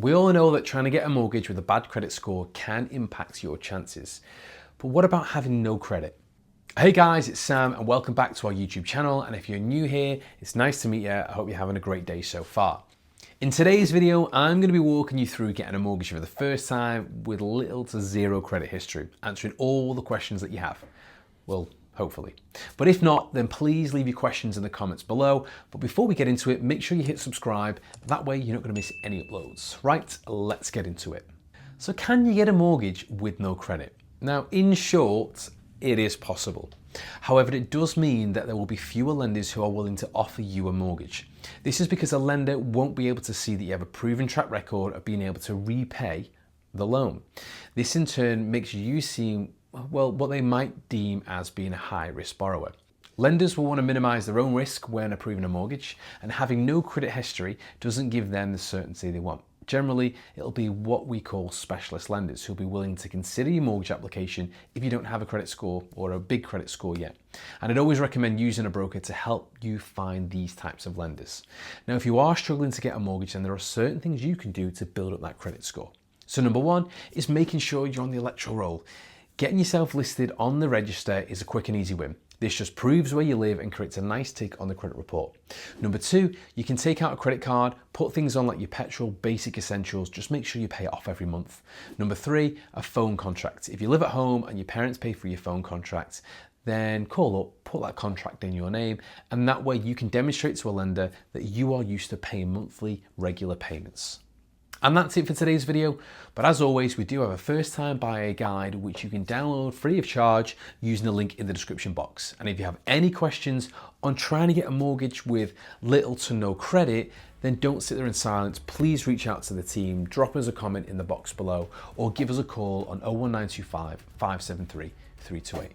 We all know that trying to get a mortgage with a bad credit score can impact your chances. But what about having no credit? Hey guys, it's Sam and welcome back to our YouTube channel. And if you're new here, it's nice to meet you. I hope you're having a great day so far. In today's video, I'm going to be walking you through getting a mortgage for the first time with little to zero credit history, answering all the questions that you have. Well, hopefully. But if not, then please leave your questions in the comments below. But before we get into it, make sure you hit subscribe. That way you're not going to miss any uploads. Right, let's get into it. So can you get a mortgage with no credit? Now, in short, it is possible. However, it does mean that there will be fewer lenders who are willing to offer you a mortgage. This is because a lender won't be able to see that you have a proven track record of being able to repay the loan. This in turn makes you seem, well, what they might deem as being a high-risk borrower. Lenders will want to minimize their own risk when approving a mortgage, and having no credit history doesn't give them the certainty they want. Generally, it'll be what we call specialist lenders who'll be willing to consider your mortgage application if you don't have a credit score or a big credit score yet. And I'd always recommend using a broker to help you find these types of lenders. Now, if you are struggling to get a mortgage, then there are certain things you can do to build up that credit score. So number one is making sure you're on the electoral roll. Getting yourself listed on the register is a quick and easy win. This just proves where you live and creates a nice tick on the credit report. Number two, you can take out a credit card, put things on like your petrol, basic essentials, just make sure you pay it off every month. Number three, a phone contract. If you live at home and your parents pay for your phone contract, then call up, put that contract in your name, and that way you can demonstrate to a lender that you are used to paying monthly regular payments. And that's it for today's video. But as always, we do have a first time buyer guide, which you can download free of charge using the link in the description box. And if you have any questions on trying to get a mortgage with little to no credit, then don't sit there in silence. Please reach out to the team, drop us a comment in the box below, or give us a call on 01925 573 328.